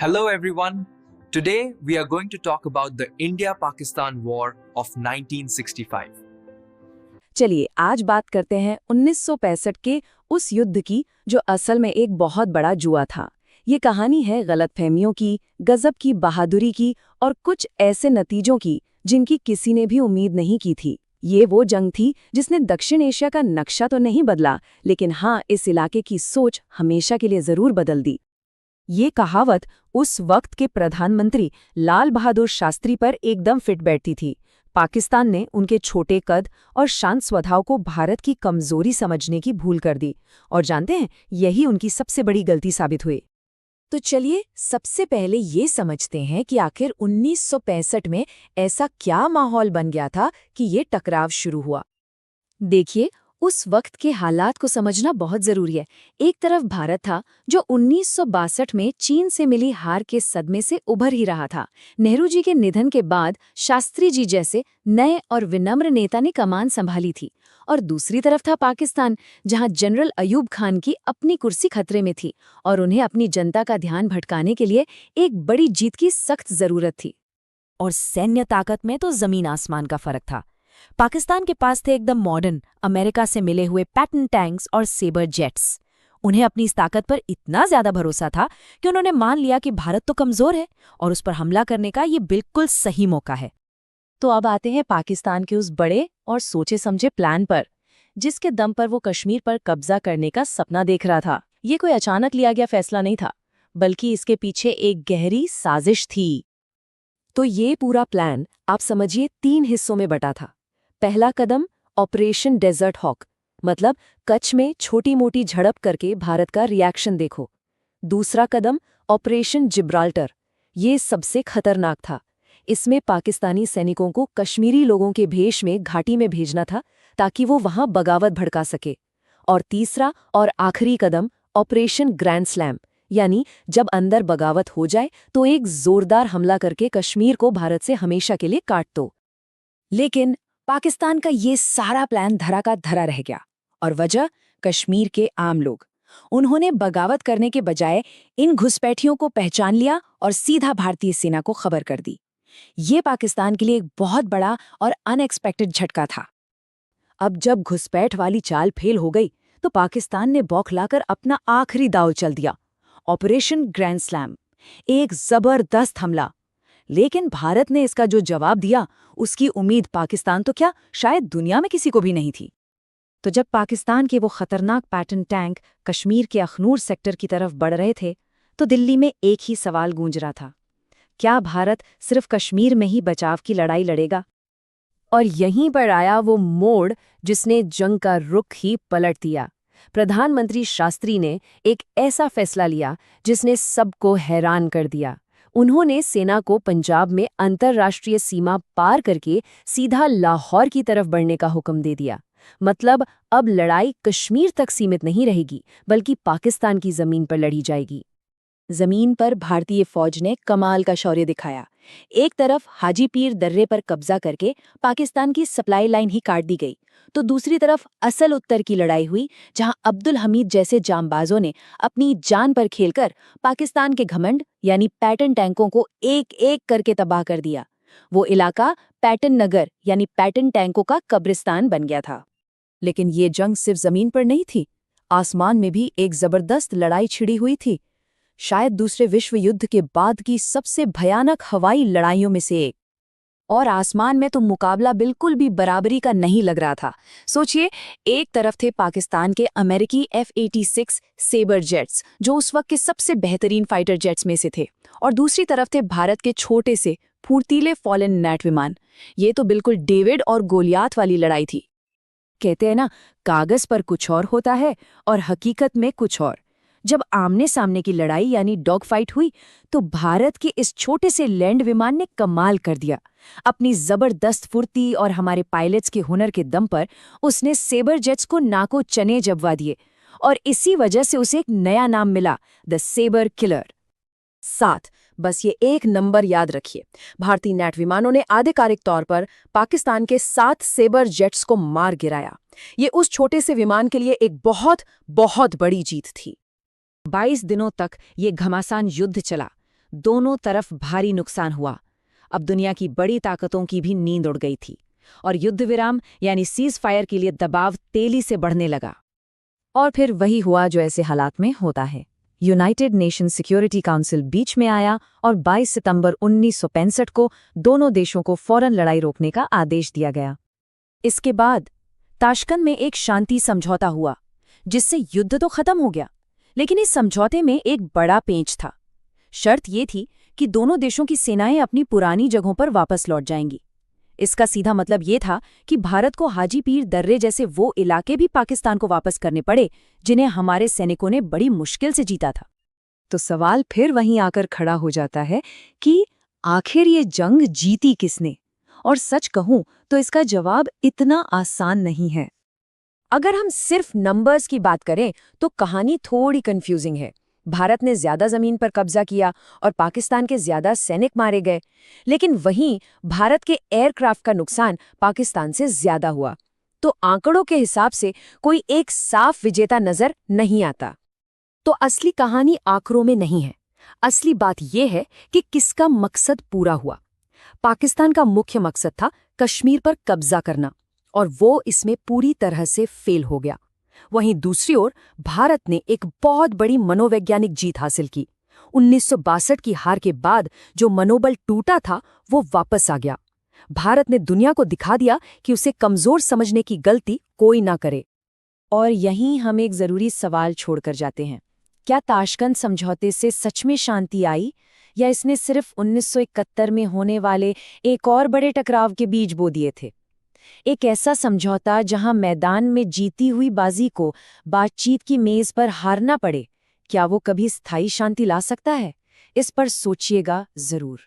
Hello everyone. Today we are going to talk about the India-Pakistan War of 1965. चलिए आज बात करते हैं 1965 के उस युद्ध की जो असल में एक बहुत बड़ा जुआ था। ये कहानी है गलतफहमियों की, गजब की बहादुरी की और कुछ ऐसे नतीजों की जिनकी किसी ने भी उम्मीद नहीं की थी। ये वो जंग थी जिसने दक्षिण एशिया का नक्शा तो नहीं बदला, लेकिन हाँ, इस इलाके की सोच हमेशा के लिए जरूर बदल दी। ये कहावत उस वक्त के प्रधानमंत्री लाल बहादुर शास्त्री पर एकदम फिट बैठती थी। पाकिस्तान ने उनके छोटे कद और शांत स्वभाव को भारत की कमजोरी समझने की भूल कर दी, और जानते हैं, यही उनकी सबसे बड़ी गलती साबित हुई। तो चलिए सबसे पहले ये समझते हैं कि आखिर 1965 में ऐसा क्या माहौल बन गया था कि ये टकराव शुरू हुआ। देखिए, उस वक्त के हालात को समझना बहुत जरूरी है। एक तरफ भारत था जो 1962 में चीन से मिली हार के सदमे से उभर ही रहा था। नेहरू जी के निधन के बाद शास्त्री जी जैसे नए और विनम्र नेता ने कमान संभाली थी, और दूसरी तरफ था पाकिस्तान, जहां जनरल अयूब खान की अपनी कुर्सी खतरे में थी और उन्हें अपनी जनता का ध्यान भटकाने के लिए एक बड़ी जीत की सख्त जरूरत थी। और सैन्य ताकत में तो जमीन आसमान का फर्क था। पाकिस्तान के पास थे एकदम मॉडर्न, अमेरिका से मिले हुए पैटर्न टैंक्स और सेबर जेट्स। उन्हें अपनी इस ताकत पर इतना ज्यादा भरोसा था कि उन्होंने मान लिया कि भारत तो कमजोर है और उस पर हमला करने का ये बिल्कुल सही मौका है। तो अब आते हैं पाकिस्तान के उस बड़े और सोचे समझे प्लान पर, जिसके दम पर वो कश्मीर पर कब्जा करने का सपना देख रहा था। ये कोई अचानक लिया गया फैसला नहीं था, बल्कि इसके पीछे एक गहरी साजिश थी। तो ये पूरा प्लान आप समझिए 3 हिस्सों में बटा था। पहला कदम ऑपरेशन डेजर्ट हॉक, मतलब कच्छ में छोटी मोटी झड़प करके भारत का रिएक्शन देखो। दूसरा कदम ऑपरेशन जिब्राल्टर, ये सबसे खतरनाक था। इसमें पाकिस्तानी सैनिकों को कश्मीरी लोगों के भेष में घाटी में भेजना था ताकि वो वहां बगावत भड़का सके। और तीसरा और आखिरी कदम ऑपरेशन ग्रैंड स्लैम, यानी जब अंदर बगावत हो जाए तो एक जोरदार हमला करके कश्मीर को भारत से हमेशा के लिए काट दो। लेकिन पाकिस्तान का ये सारा प्लान धरा का धरा रह गया, और वजह कश्मीर के आम लोग। उन्होंने बगावत करने के बजाय इन घुसपैठियों को पहचान लिया और सीधा भारतीय सेना को खबर कर दी। ये पाकिस्तान के लिए एक बहुत बड़ा और अनएक्सपेक्टेड झटका था। अब जब घुसपैठ वाली चाल फेल हो गई तो पाकिस्तान ने बौखलाकर अपना आखिरी दांव चल दिया, ऑपरेशन ग्रैंड स्लैम, एक जबरदस्त हमला। लेकिन भारत ने इसका जो जवाब दिया, उसकी उम्मीद पाकिस्तान तो क्या, शायद दुनिया में किसी को भी नहीं थी। तो जब पाकिस्तान के वो खतरनाक पैटर्न टैंक कश्मीर के अखनूर सेक्टर की तरफ बढ़ रहे थे, तो दिल्ली में एक ही सवाल गूंज रहा था, क्या भारत सिर्फ कश्मीर में ही बचाव की लड़ाई लड़ेगा? और यहीं पर आया वो मोड़ जिसने जंग का रुख ही पलट दिया। प्रधानमंत्री शास्त्री ने एक ऐसा फैसला लिया जिसने सबको हैरान कर दिया। उन्होंने सेना को पंजाब में अंतर्राष्ट्रीय सीमा पार करके सीधा लाहौर की तरफ बढ़ने का हुक्म दे दिया। मतलब अब लड़ाई कश्मीर तक सीमित नहीं रहेगी, बल्कि पाकिस्तान की जमीन पर लड़ी जाएगी। जमीन पर भारतीय फौज ने कमाल का शौर्य दिखाया। एक तरफ हाजी पीर दर्रे पर कब्जा करके पाकिस्तान की सप्लाई लाइन ही काट दी गई, तो दूसरी तरफ असल उत्तर की लड़ाई हुई, जहां अब्दुल हमीद जैसे जांबाजों ने अपनी जान पर खेलकर पाकिस्तान के घमंड यानी पैटर्न टैंकों को एक एक करके तबाह कर दिया। वो इलाका पैटर्न नगर यानी पैटर्न टैंकों का कब्रिस्तान बन गया था। लेकिन ये जंग सिर्फ जमीन पर नहीं थी, आसमान में भी एक जबरदस्त लड़ाई छिड़ी हुई थी। शायद दूसरे विश्व युद्ध के बाद की सबसे भयानक हवाई लड़ाइयों में से एक। और आसमान में तो मुकाबला बिल्कुल भी बराबरी का नहीं लग रहा था। सोचिए, एक तरफ थे पाकिस्तान के अमेरिकी F-86 सेबर जेट्स, जो उस वक्त के सबसे बेहतरीन फाइटर जेट्स में से थे, और दूसरी तरफ थे भारत के छोटे से फुर्तीले फॉलन नेट विमान। ये तो बिल्कुल डेविड और गोलियात वाली लड़ाई थी। कहते हैं ना, कागज पर कुछ और होता है और हकीकत में कुछ और। जब आमने सामने की लड़ाई यानी डॉग फाइट हुई, तो भारत के इस छोटे से लैंड विमान ने कमाल कर दिया। अपनी जबरदस्त फुर्ती और हमारे पायलट्स के हुनर के दम पर उसने सेबर जेट्स को नाको चने जबवा दिए, और इसी वजह से उसे एक नया नाम मिला, द सेबर किलर। साथ बस ये एक नंबर याद रखिए, भारतीय नेट विमानों ने आधिकारिक तौर पर पाकिस्तान के 7 सेबर जेट्स को मार गिराया। ये उस छोटे से विमान के लिए एक बहुत बहुत बड़ी जीत थी। 22 दिनों तक ये घमासान युद्ध चला। दोनों तरफ भारी नुकसान हुआ। अब दुनिया की बड़ी ताकतों की भी नींद उड़ गई थी और युद्ध विराम यानी सीज फायर के लिए दबाव तेजी से बढ़ने लगा। और फिर वही हुआ जो ऐसे हालात में होता है। यूनाइटेड नेशन सिक्योरिटी काउंसिल बीच में आया और 22 सितंबर 1965 को दोनों देशों को फौरन लड़ाई रोकने का आदेश दिया गया। इसके बाद ताशकंद में एक शांति समझौता हुआ, जिससे युद्ध तो खत्म हो गया, लेकिन इस समझौते में एक बड़ा पेंच था। शर्त ये थी कि दोनों देशों की सेनाएं अपनी पुरानी जगहों पर वापस लौट जाएंगी। इसका सीधा मतलब ये था कि भारत को हाजी पीर दर्रे जैसे वो इलाके भी पाकिस्तान को वापस करने पड़े जिन्हें हमारे सैनिकों ने बड़ी मुश्किल से जीता था। तो सवाल फिर वहीं आकर खड़ा हो जाता है कि आखिर ये जंग जीती किसने? और सच कहूं तो इसका जवाब इतना आसान नहीं है। अगर हम सिर्फ नंबर्स की बात करें तो कहानी थोड़ी कंफ्यूजिंग है। भारत ने ज्यादा जमीन पर कब्जा किया और पाकिस्तान के ज्यादा सैनिक मारे गए, लेकिन वहीं भारत के एयरक्राफ्ट का नुकसान पाकिस्तान से ज्यादा हुआ। तो आंकड़ों के हिसाब से कोई एक साफ विजेता नजर नहीं आता। तो असली कहानी आंकड़ों में नहीं है। असली बात यह है कि किसका मकसद पूरा हुआ। पाकिस्तान का मुख्य मकसद था कश्मीर पर कब्जा करना, और वो इसमें पूरी तरह से फेल हो गया। वहीं दूसरी ओर भारत ने एक बहुत बड़ी मनोवैज्ञानिक जीत हासिल की। 1962 की हार के बाद जो मनोबल टूटा था वो वापस आ गया। भारत ने दुनिया को दिखा दिया कि उसे कमजोर समझने की गलती कोई ना करे। और यहीं हम एक जरूरी सवाल छोड़कर जाते हैं। क्या ताशकंद समझौते से सच में शांति आई, या इसने सिर्फ 1971 में होने वाले एक और बड़े टकराव के बीज बो दिए थे? एक ऐसा समझौता जहां मैदान में जीती हुई बाजी को बातचीत की मेज पर हारना पड़े, क्या वो कभी स्थायी शांति ला सकता है? इस पर सोचिएगा जरूर।